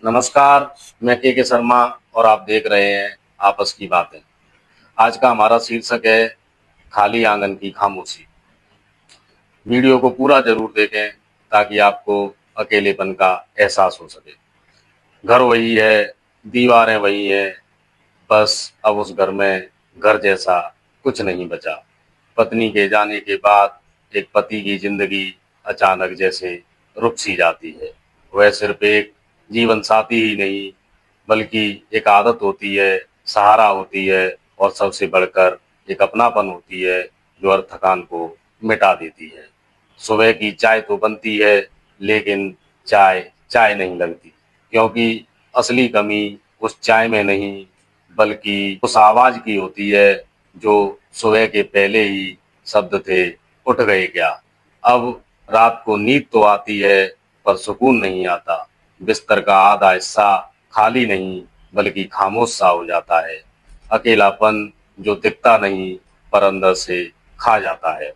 नमस्कार। मैं के शर्मा और आप देख रहे हैं आपस की बातें। आज का हमारा शीर्षक है खाली आंगन की खामोशी। वीडियो को पूरा जरूर देखें ताकि आपको अकेलेपन का एहसास हो सके। घर वही है, दीवारें वही हैं, बस अब उस घर में घर जैसा कुछ नहीं बचा। पत्नी के जाने के बाद एक पति की जिंदगी अचानक जैसे रुक सी जाती है। वह सिर्फ एक जीवन साथी ही नहीं बल्कि एक आदत होती है, सहारा होती है और सबसे बढ़कर एक अपनापन होती है जो हर थकान को मिटा देती है। सुबह की चाय तो बनती है लेकिन चाय चाय नहीं लगती, क्योंकि असली कमी उस चाय में नहीं बल्कि उस आवाज की होती है जो सुबह के पहले ही शब्द थे, उठ गए क्या। अब रात को नींद तो आती है पर सुकून नहीं आता। बिस्तर का आधा हिस्सा खाली नहीं बल्कि खामोश सा हो जाता है। अकेलापन जो दिखता नहीं पर अंदर से खा जाता है।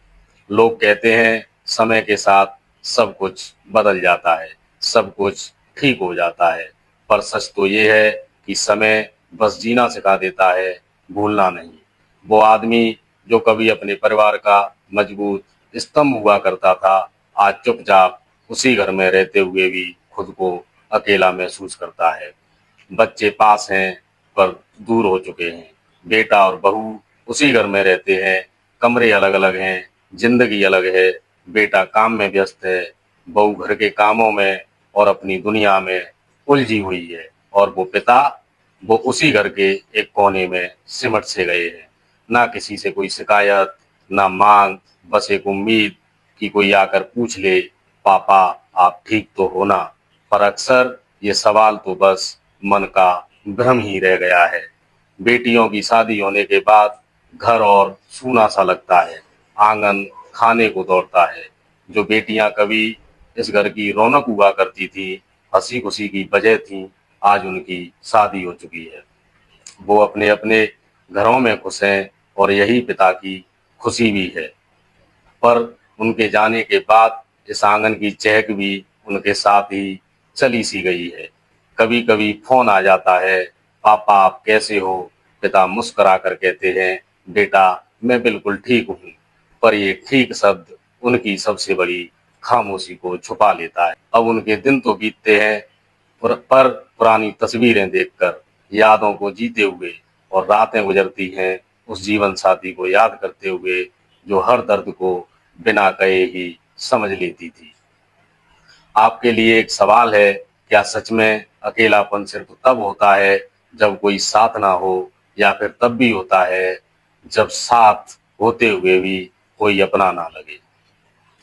लोग कहते हैं समय के साथ सब कुछ बदल जाता है, सब कुछ ठीक हो जाता है, पर सच तो ये है कि समय बस जीना सिखा देता है, भूलना नहीं। वो आदमी जो कभी अपने परिवार का मजबूत स्तंभ हुआ करता था, आज चुपचाप उसी घर में रहते हुए भी खुद को अकेला महसूस करता है। बच्चे पास हैं पर दूर हो चुके हैं। बेटा और बहू उसी घर में रहते हैं, कमरे अलग अलग हैं, जिंदगी अलग है। बेटा काम में व्यस्त है, बहू घर के कामों में और अपनी दुनिया में उलझी हुई है, और वो पिता वो उसी घर के एक कोने में सिमट से गए हैं। ना किसी से कोई शिकायत, ना मांग, बस एक उम्मीद कि कोई आकर पूछ ले, पापा आप ठीक तो हो ना। पर अक्सर ये सवाल तो बस मन का भ्रम ही रह गया है। बेटियों की शादी होने के बाद घर और सूना सा लगता है। आंगन खाने को दौड़ता है। जो बेटियां कभी इस घर की रौनक हुआ करती थी, हंसी खुशी की वजह थी, आज उनकी शादी हो चुकी है। वो अपने अपने घरों में खुश हैं और यही पिता की खुशी भी है। पर उनके जाने के बाद इस आंगन की चहक भी उनके साथ ही चली सी गई है। कभी कभी फोन आ जाता है, पापा आप कैसे हो। पिता मुस्कुरा कर कहते हैं, बेटा मैं बिल्कुल ठीक हूँ। पर ये ठीक शब्द उनकी सबसे बड़ी खामोशी को छुपा लेता है। अब उनके दिन तो बीतते हैं पर पुरानी तस्वीरें देखकर, यादों को जीते हुए, और रातें गुजरती हैं उस जीवन साथी को याद करते हुए जो हर दर्द को बिना कहे ही समझ लेती थी। आपके लिए एक सवाल है, क्या सच में अकेलापन सिर्फ तब होता है जब कोई साथ ना हो, या फिर तब भी होता है जब साथ होते हुए भी कोई अपना ना लगे।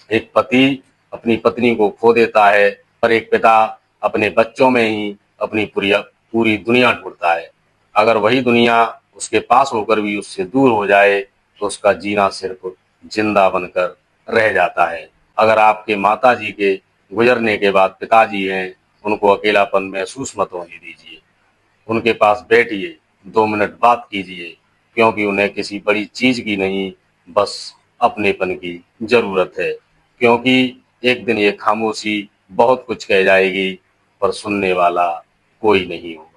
एक पति अपनी पत्नी को खो देता है, पर एक पिता अपने बच्चों में ही अपनी पूरी पूरी दुनिया ढूंढता है। अगर वही दुनिया उसके पास होकर भी उससे दूर हो जाए तो उसका जीना सिर्फ जिंदा बनकर रह जाता है। अगर आपके माताजी के गुजरने के बाद पिताजी हैं, उनको अकेलापन महसूस मत होने दीजिए। उनके पास बैठिए, 2 मिनट बात कीजिए, क्योंकि उन्हें किसी बड़ी चीज की नहीं, बस अपनेपन की जरूरत है। क्योंकि एक दिन ये खामोशी बहुत कुछ कह जाएगी पर सुनने वाला कोई नहीं हो।